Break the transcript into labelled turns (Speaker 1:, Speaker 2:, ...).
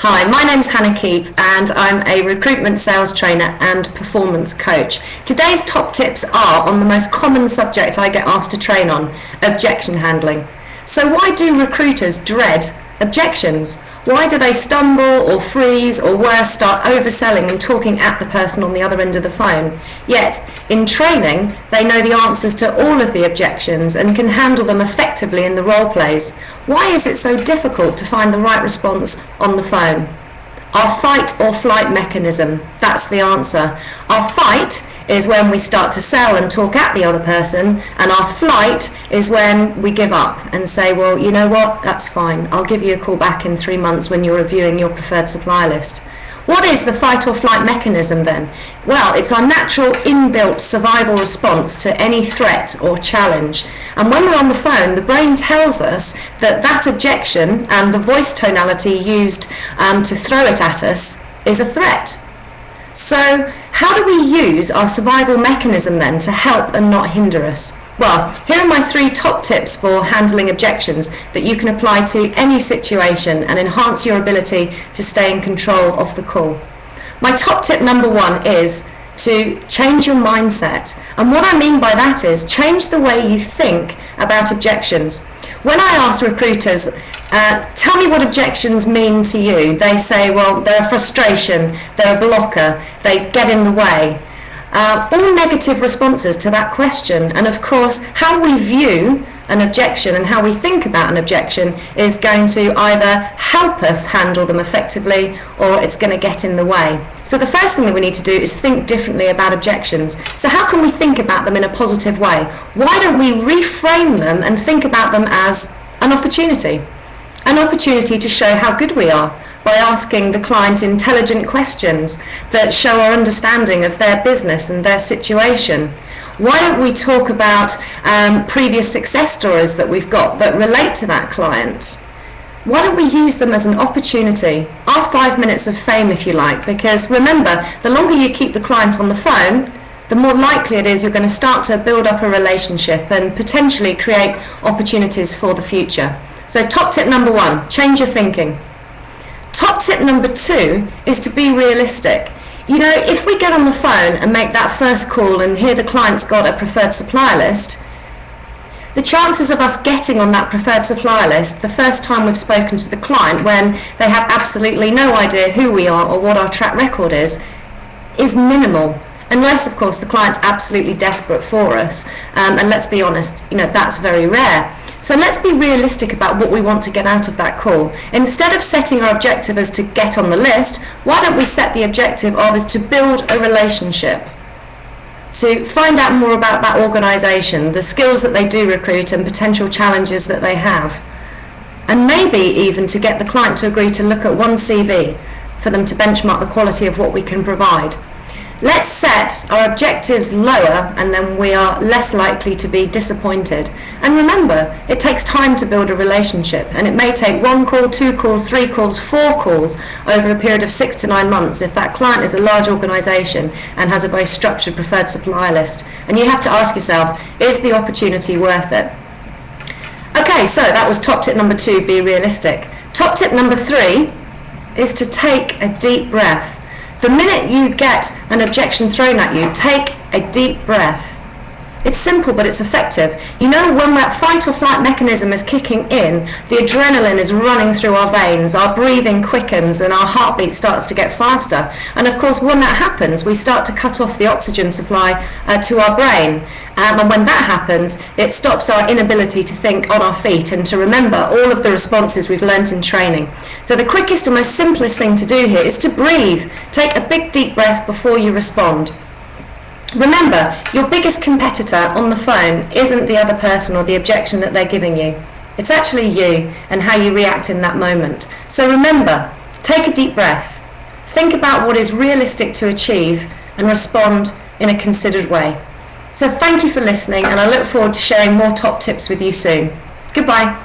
Speaker 1: Hi, my name's Hannah Keep and I'm a recruitment sales trainer and performance coach. Today's top tips are on the most common subject I get asked to train on, objection handling. So why do recruiters dread objections? Why do they stumble or freeze or worse, start overselling and talking at the person on the other end of the phone? Yet, in training, they know the answers to all of the objections and can handle them effectively in the role plays. Why is it so difficult to find the right response on the phone? Our fight or flight mechanism, that's the answer. Our fight is when we start to sell and talk at the other person, and our flight is when we give up and say, well, you know what, that's fine, I'll give you a call back in 3 months when you're reviewing your preferred supplier list. What is the fight or flight mechanism then? Well, it's our natural inbuilt survival response to any threat or challenge. And when we're on the phone, the brain tells us that that objection and the voice tonality used to throw it at us is a threat. So how do we use our survival mechanism then to help and not hinder us? Well, here are my 3 top tips for handling objections that you can apply to any situation and enhance your ability to stay in control of the call. My top tip number 1 is to change your mindset. And what I mean by that is change the way you think about objections. When I ask recruiters, tell me what objections mean to you, they say, well, they're a frustration, they're a blocker, they get in the way. All negative responses to that question, and of course how we view an objection and how we think about an objection is going to either help us handle them effectively or it's going to get in the way. So the first thing that we need to do is think differently about objections. So how can we think about them in a positive way? Why don't we reframe them and think about them as an opportunity? An opportunity to show how good we are by asking the client intelligent questions that show our understanding of their business and their situation. Why don't we talk about previous success stories that we've got that relate to that client? Why don't we use them as an opportunity, our 5 minutes of fame if you like, because remember, the longer you keep the client on the phone, the more likely it is you're going to start to build up a relationship and potentially create opportunities for the future. So top tip number 1, change your thinking. Top tip number 2 is to be realistic. You know, if we get on the phone and make that first call and hear the client's got a preferred supplier list, the chances of us getting on that preferred supplier list the first time we've spoken to the client when they have absolutely no idea who we are or what our track record is minimal. Unless, of course, the client's absolutely desperate for us. And let's be honest, you know, that's very rare. So let's be realistic about what we want to get out of that call. Instead of setting our objective as to get on the list, why don't we set the objective of is to build a relationship, to find out more about that organisation, the skills that they do recruit and potential challenges that they have. And maybe even to get the client to agree to look at one CV for them to benchmark the quality of what we can provide. Let's set our objectives lower and then we are less likely to be disappointed. And remember, it takes time to build a relationship and it may take 1 call, 2 calls, 3 calls, 4 calls over a period of 6 to 9 months if that client is a large organisation and has a very structured preferred supplier list. And you have to ask yourself, is the opportunity worth it? Okay, so that was top tip number 2, be realistic. Top tip number 3 is to take a deep breath. The minute you get an objection thrown at you, take a deep breath. It's simple, but it's effective. You know, when that fight or flight mechanism is kicking in, the adrenaline is running through our veins, our breathing quickens and our heartbeat starts to get faster. And of course, when that happens, we start to cut off the oxygen supply to our brain. And when that happens, it stops our inability to think on our feet and to remember all of the responses we've learnt in training. So the quickest and most simplest thing to do here is to breathe. Take a big deep breath before you respond. Remember, your biggest competitor on the phone isn't the other person or the objection that they're giving you. It's actually you and how you react in that moment. So remember, take a deep breath. Think about what is realistic to achieve and respond in a considered way. So thank you for listening and I look forward to sharing more top tips with you soon. Goodbye.